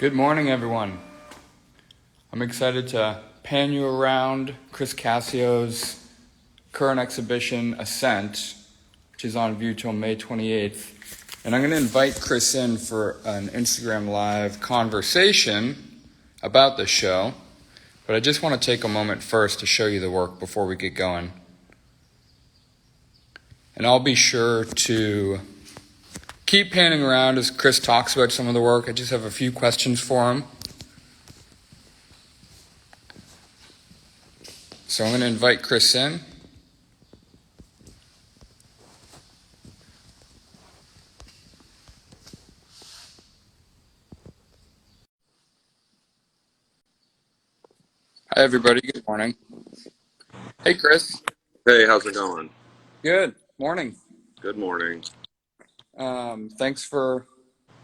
Good morning, everyone. I'm excited to pan you around Chris Cascio's current exhibition, Ascent, which is on view till May 28th. And I'm going to invite Chris in for an Instagram Live conversation about the show. But I just want to take a moment first to show you the work before we get going. And I'll be sure to keep panning around as Chris talks about some of the work. I just have a few questions for him. So I'm going to invite Chris in. Hi, everybody. Good morning. Hey, Chris. Hey, how's it going? Good morning. Good morning. Thanks for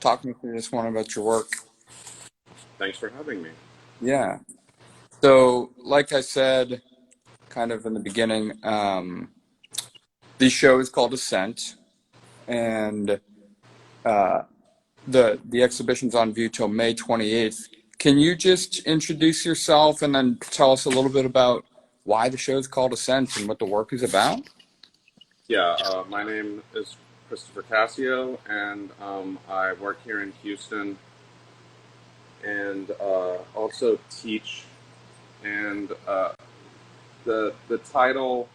talking to me this morning about your work. Thanks for having me. Yeah. So, like I said, kind of in the beginning, the show is called Ascent, and the exhibition's on view till May 28th. Can you just introduce yourself and then tell us a little bit about why the show is called Ascent and what the work is about? Yeah, my name is Christopher Cascio, and I work here in Houston and also teach. And the title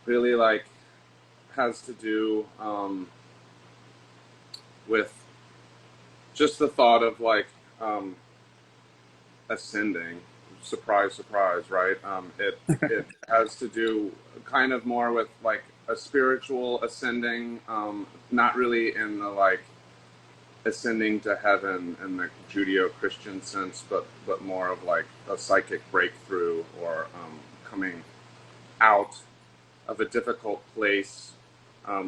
really has to do with just the thought of um, ascending. Surprise, surprise, right? It has to do kind of more with like a spiritual ascending, not really in the ascending to heaven in the Judeo-Christian sense, but more of like a psychic breakthrough or coming out of a difficult place,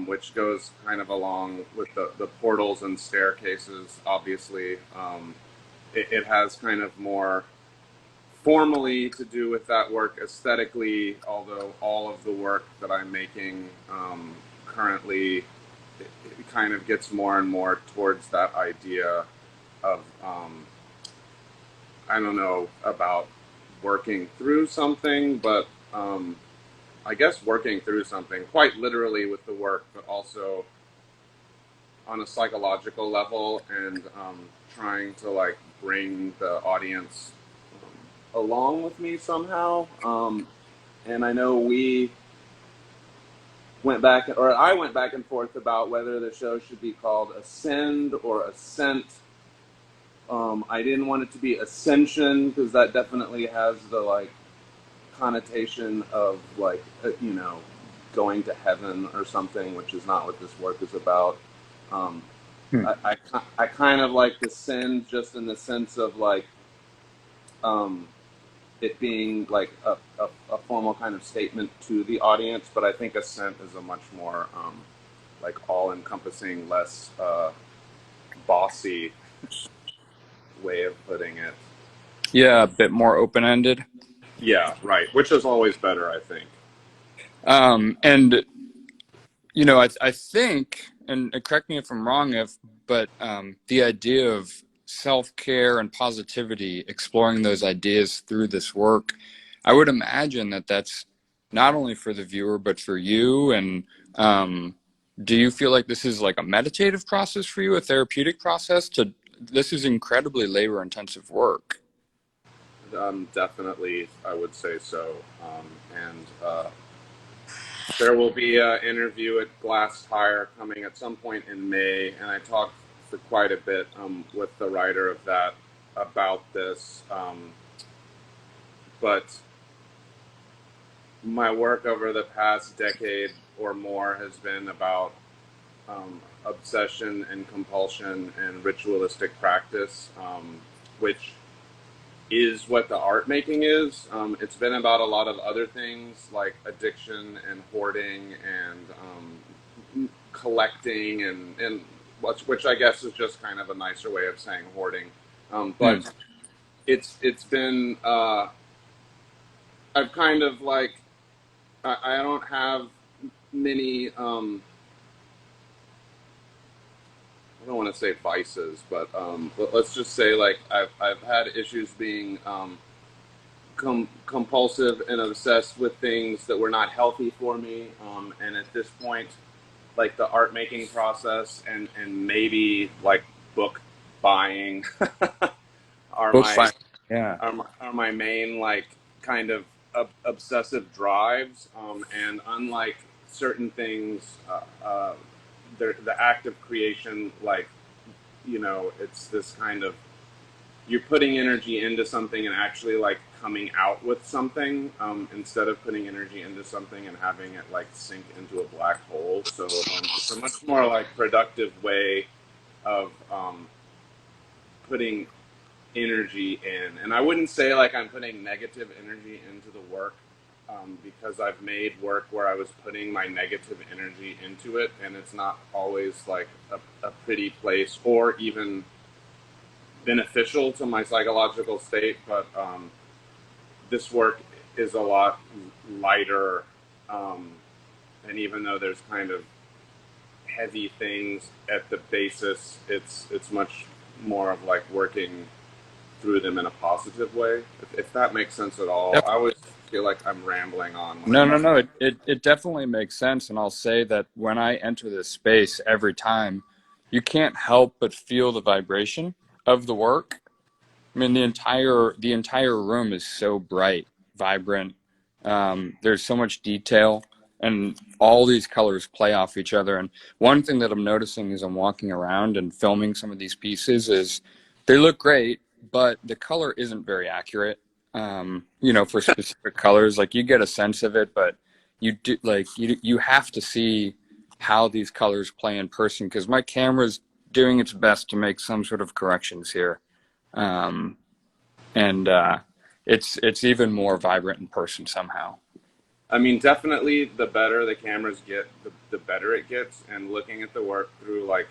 which goes kind of along with the portals and staircases. Obviously, it has kind of more formally to do with that work aesthetically, although all of the work that I'm making currently it kind of gets more and more towards that idea of I don't know about working through something, but I guess working through something quite literally with the work, but also on a psychological level and trying to bring the audience along with me somehow. And I know I went back and forth about whether the show should be called Ascend or Ascent. I didn't want it to be Ascension because that definitely has the connotation of going to heaven or something, which is not what this work is about. Um, Hmm. I kind of like Ascend just in the sense of um, it being like a formal kind of statement to the audience, but I think Ascent is a much more all-encompassing, less bossy way of putting it. Yeah, a bit more open-ended. Yeah, right. Which is always better, I think. And I think, and correct me if I'm wrong, but the idea of self-care and positivity, exploring those ideas through this work, I would imagine that that's not only for the viewer, but for you. And do you feel like this is like a meditative process for you, a therapeutic process? This is incredibly labor-intensive work. Definitely, I would say so. And there will be an interview at Glass Tire coming at some point in May, and I talked for quite a bit with the writer of that about this. But my work over the past decade or more has been about obsession and compulsion and ritualistic practice, which is what the art making is. It's been about a lot of other things like addiction and hoarding and collecting and which I guess is just kind of a nicer way of saying hoarding. Hmm. But it's been I've kind of I don't have many I don't want to say vices, but let's just say like I've had issues being compulsive and obsessed with things that were not healthy for me. And at this point, like the art making process and maybe like book buying are Book my fine. Yeah. are my main like kind of obsessive drives. And unlike certain things, the act of creation, like it's this kind of you're putting energy into something and actually like coming out with something, instead of putting energy into something and having it like sink into a black hole. So it's a much more like productive way of putting energy in. And I wouldn't say like I'm putting negative energy into the work, because I've made work where I was putting my negative energy into it, and it's not always like a pretty place or even beneficial to my psychological state. But this work is a lot lighter, um, and even though there's kind of heavy things at the basis, it's much more of like working through them in a positive way. If that makes sense at all. Yep. I always feel like I'm rambling on when I No, no, talk. no. It definitely makes sense. And I'll say that when I enter this space every time, you can't help but feel the vibration of the work. I mean, the entire room is so bright, vibrant. There's so much detail, and all these colors play off each other. And one thing that I'm noticing as I'm walking around and filming some of these pieces is they look great, but the color isn't very accurate. For specific colors, like you get a sense of it, but you have to see how these colors play in person because my camera's doing its best to make some sort of corrections here. Um, and it's even more vibrant in person somehow. I mean, definitely the better the cameras get, the better it gets. And looking at the work through like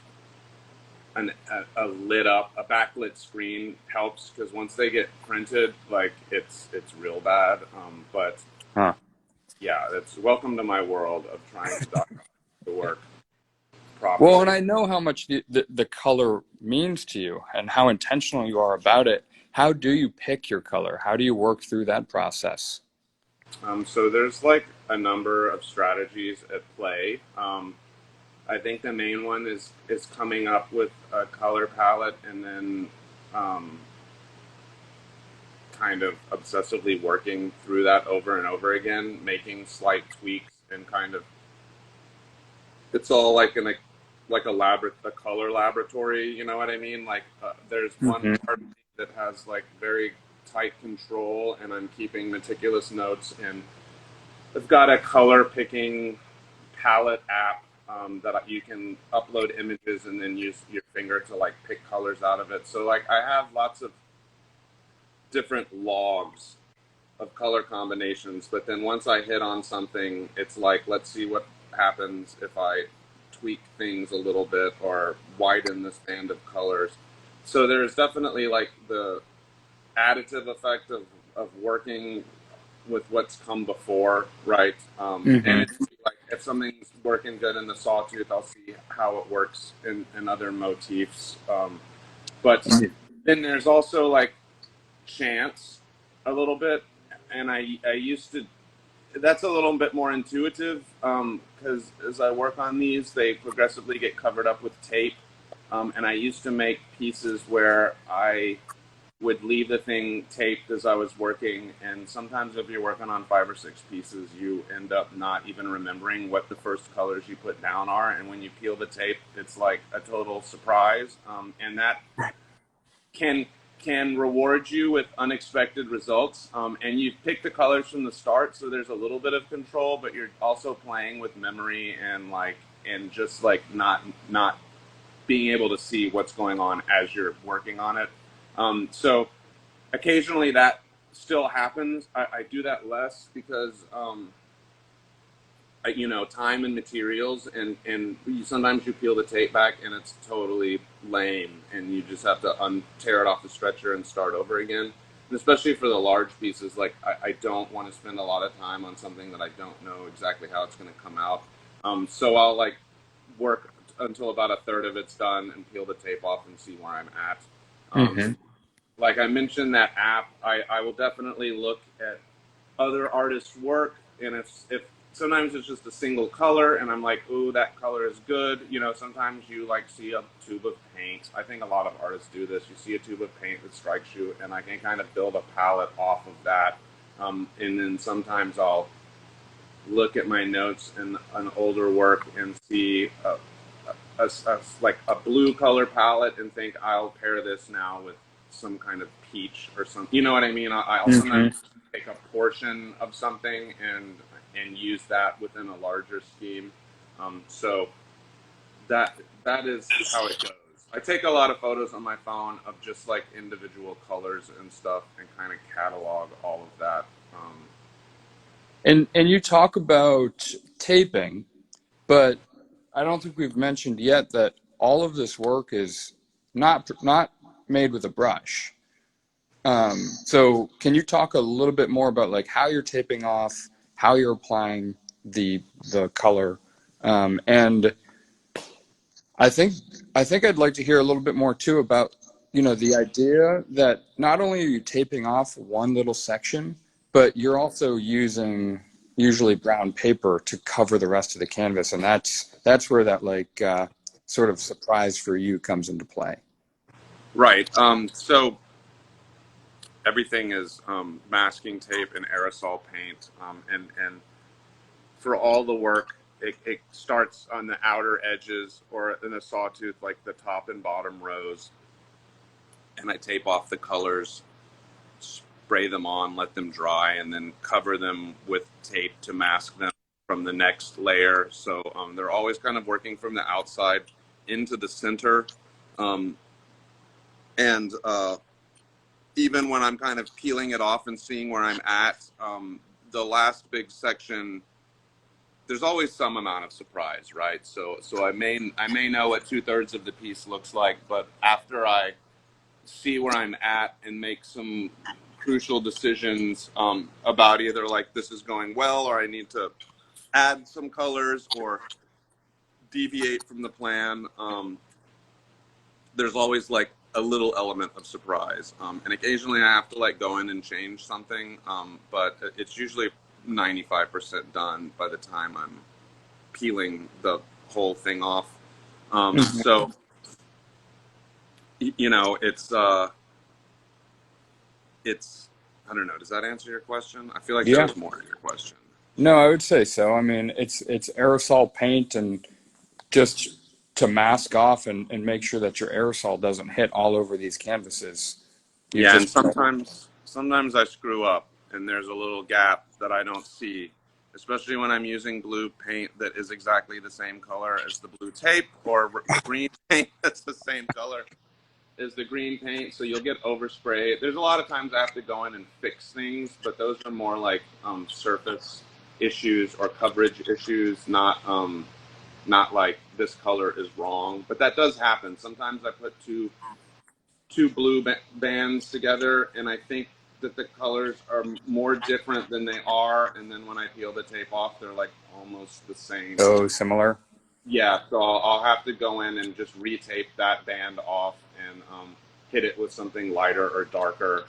a lit up, a backlit screen helps because once they get printed, like it's real bad. But Huh. yeah, it's welcome to my world of trying to document the work Well, properly. and I know how much the color means to you and how intentional you are about it. How do you pick your color? How do you work through that process? So there's like a number of strategies at play. I think the main one is coming up with a color palette and then um, kind of obsessively working through that over and over again, making slight tweaks and kind of it's all like in a color laboratory. You know what I mean? Like there's one Hmm. part of me that has like very tight control, and I'm keeping meticulous notes. And I've got a color picking palette app, that you can upload images and then use your finger to like pick colors out of it. So like I have lots of different logs of color combinations, but then once I hit on something, it's like let's see what happens if I tweak things a little bit or widen this band of colors. So there's definitely like the additive effect of working with what's come before, right? And Hmm. it's like if something's working good in the sawtooth, I'll see how it works in other motifs. But then there's also like chance a little bit, and I used to. That's a little bit more intuitive because as I work on these, they progressively get covered up with tape. And I used to make pieces where I would leave the thing taped as I was working. And sometimes, if you're working on 5 or 6 pieces, you end up not even remembering what the first colors you put down are. And when you peel the tape, it's like a total surprise. And that can can reward you with unexpected results. And you've picked the colors from the start, so there's a little bit of control, but you're also playing with memory and just like not being able to see what's going on as you're working on it. So occasionally that still happens. I do that less because time and materials, and sometimes you peel the tape back and it's totally lame, and you just have to tear it off the stretcher and start over again. And especially for the large pieces, like I don't want to spend a lot of time on something that I don't know exactly how it's going to come out. So I'll like work until about a third of it's done and peel the tape off and see where I'm at. Um, Hmm. like I mentioned, that app, I will definitely look at other artists' work, and if sometimes it's just a single color, and I'm like, ooh, that color is good. You know, sometimes you like see a tube of paint. I think a lot of artists do this. You see a tube of paint that strikes you, and I can kind of build a palette off of that. And then sometimes I'll look at my notes in an older work and see like a blue color palette and think I'll pair this now with some kind of peach or something. You know what I mean? I'll sometimes Hmm. take a portion of something and use that within a larger scheme. So that that is how it goes. I take a lot of photos on my phone of just like individual colors and stuff and kind of catalog all of that. And you talk about taping, but I don't think we've mentioned yet that all of this work is not made with a brush. So can you talk a little bit more about like how you're taping off, how you're applying the color, and I think I think I'd like to hear a little bit more too about, the idea that not only are you taping off one little section, but you're also using usually brown paper to cover the rest of the canvas, and that's where that like sort of surprise for you comes into play. Right. So everything is masking tape and aerosol paint, and for all the work, it starts on the outer edges or in a sawtooth, like the top and bottom rows, and I tape off the colors, spray them on, let them dry, and then cover them with tape to mask them from the next layer. So they're always kind of working from the outside into the center. Um, and even when I'm kind of peeling it off and seeing where I'm at, the last big section, there's always some amount of surprise, right? So I may know what 2/3 of the piece looks like, but after I see where I'm at and make some crucial decisions about either like this is going well or I need to add some colors or deviate from the plan, there's always like a little element of surprise, and occasionally I have to like go in and change something, but it's usually 95% done by the time I'm peeling the whole thing off. Mhm. So you know, it's I don't know. Does that answer your question? I feel like there Yeah. was more to your question. No, I would say so. I mean, it's aerosol paint and just to mask off and make sure that your aerosol doesn't hit all over these canvases. You Yeah, and just sometimes I screw up and there's a little gap that I don't see, especially when I'm using blue paint that is exactly the same color as the blue tape or green paint that's the same color as the green paint. So you'll get overspray. There's a lot of times I have to go in and fix things, but those are more like surface issues or coverage issues, not like this color is wrong. But that does happen. Sometimes I put two blue bands together, and I think that the colors are more different than they are. And then when I peel the tape off, they're like almost the same. so similar. Yeah, so I'll have to go in and just retape that band off and hit it with something lighter or darker.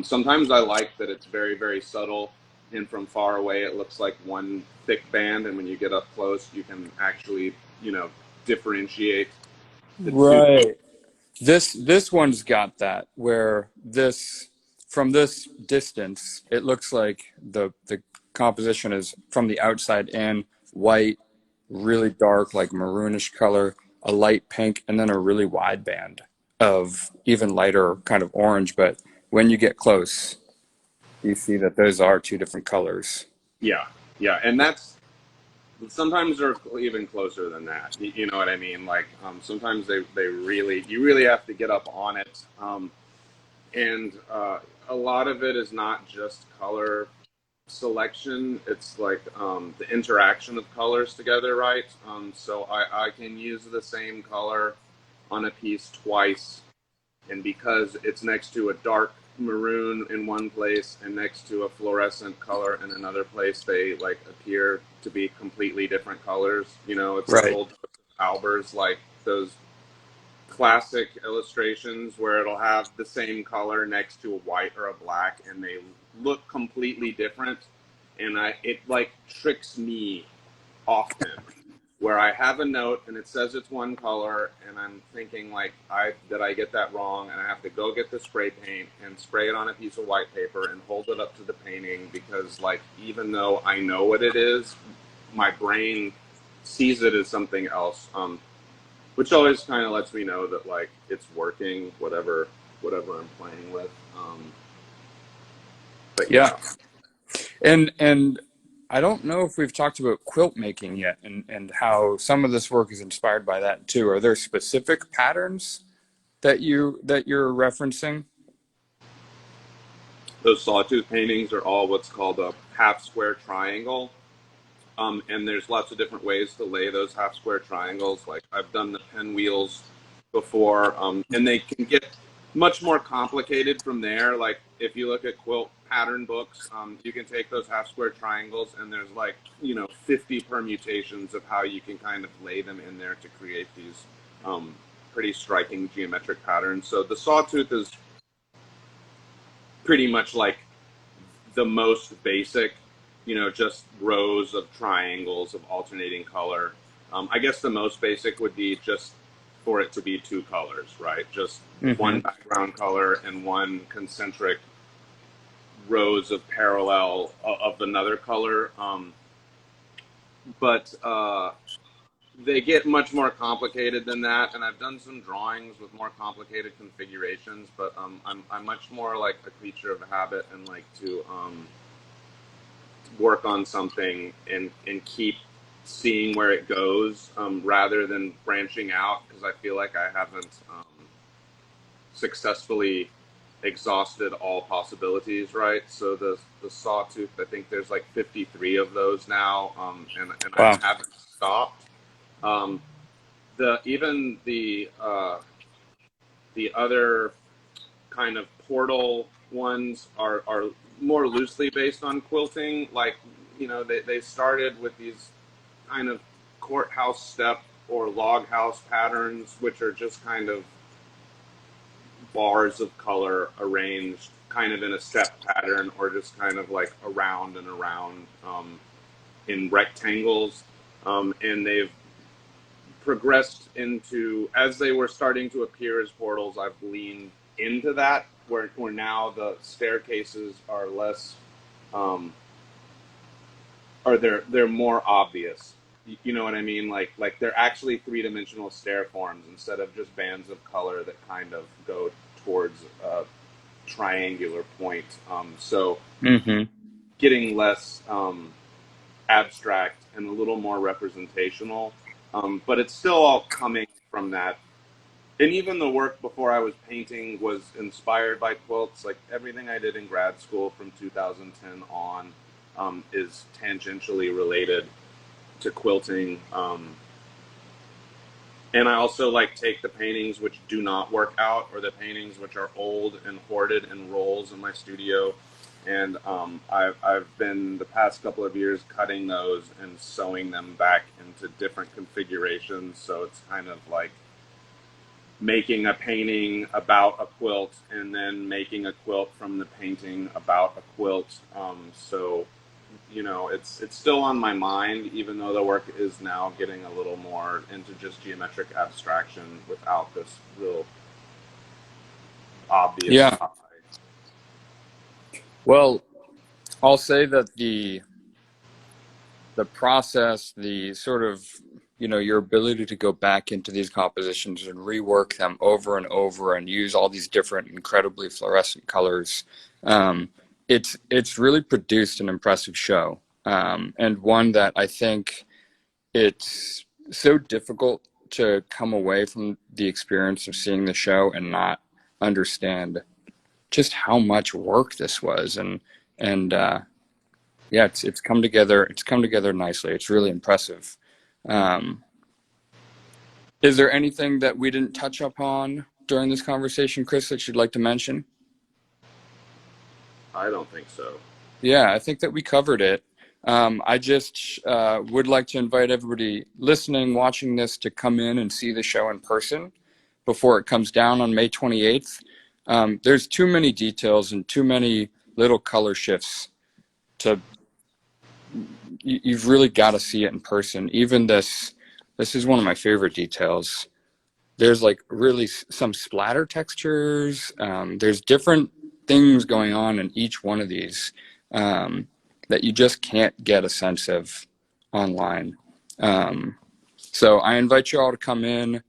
Sometimes I like that it's very, very subtle, and from far away it looks like one thick band, and when you get up close, you can actually, differentiate the two. Right. This one's got that where this from this distance it looks like the composition is from the outside in white, really dark like maroonish color, a light pink, and then a really wide band of even lighter kind of orange. But when you get close, you see that those are two different colors. Yeah, yeah, and that's sometimes they're even closer than that. You know what I mean? Like sometimes they really you really have to get up on it. And a lot of it is not just color selection. It's like the interaction of colors together, right? So I can use the same color on a piece twice, and because it's next to a dark maroon in one place and next to a fluorescent color in another place, they like appear to be completely different colors. You know, it's the Right. whole Albers, like those classic illustrations where it'll have the same color next to a white or a black, and they look completely different. And it like tricks me often, where I have a note and it says it's one color, and I'm thinking like, I get that wrong, and I have to go get the spray paint and spray it on a piece of white paper and hold it up to the painting, because like, even though I know what it is, my brain sees it as something else. Which always kind of lets me know that like it's working, whatever I'm playing with. But Yeah. yeah, And I don't know if we've talked about quilt making yet, and how some of this work is inspired by that too. Are there specific patterns that you're referencing? those sawtooth paintings are all what's called a half square triangle. And there's lots of different ways to lay those half square triangles. Like I've done the pinwheels before, and they can get much more complicated from there. Like if you look at quilt pattern books, you can take those half square triangles, and there's like 50 permutations of how you can kind of lay them in there to create these pretty striking geometric patterns. So the sawtooth is pretty much like the most basic, just rows of triangles of alternating color. I guess the most basic would be just for it to be two colors, right? Just one Hmm. background color and one concentric rows of parallel of another color. But they get much more complicated than that, and I've done some drawings with more complicated configurations. But I'm much more like a creature of habit, and like to work on something and keep seeing where it goes, rather than branching out, because I feel like I haven't successfully exhausted all possibilities, right? So the sawtooth, I think there's like 53 of those now, and I Wow. haven't stopped. Um, the even the other kind of portal ones are more loosely based on quilting. Like, they started with these kind of courthouse step or log house patterns, which are just kind of bars of color arranged kind of in a step pattern, or just kind of like around and around, in rectangles. And they've progressed into, as they were starting to appear as portals, I've leaned into that, where now the staircases are less, um, or they're more obvious. You know what I mean? Like they're actually three-dimensional stair forms instead of just bands of color that kind of go towards a triangular point. So Hmm. getting less abstract and a little more representational. But it's still all coming from that. And even the work before I was painting was inspired by quilts. Like everything I did in grad school from 2010 on, is tangentially related to quilting. And I also like take the paintings which do not work out, or the paintings which are old and hoarded in rolls in my studio. And I've been the past couple of years cutting those and sewing them back into different configurations. So it's kind of like making a painting about a quilt, and then making a quilt from the painting about a quilt. So it's still on my mind, even though the work is now getting a little more into just geometric abstraction without this real obvious Yeah. tie. Well, I'll say that the process, the sort of, your ability to go back into these compositions and rework them over and over and use all these different incredibly fluorescent colors, um, it's really produced an impressive show, and one that I think it's so difficult to come away from the experience of seeing the show and not understand just how much work this was, and yeah, it's come together. It's come together nicely. It's really impressive. Um, is there anything that we didn't touch upon during this conversation, Chris, that you'd like to mention? I don't think so. Yeah, I think that we covered it. I just would like to invite everybody listening, watching this, to come in and see the show in person before it comes down on May 28th. There's too many details and too many little color shifts to, you've really got to see it in person. Even this is one of my favorite details. There's like really some splatter textures. There's different things going on in each one of these that you just can't get a sense of online. So I invite you all to come in.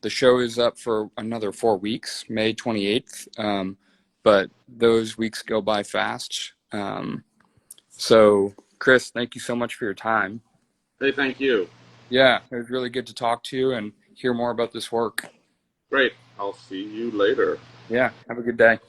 The show is up for another 4 weeks, May 28th. But those weeks go by fast. So Chris, thank you so much for your time. Hey, thank you. Yeah, it was really good to talk to you and hear more about this work. Great. I'll see you later. Yeah, have a good day.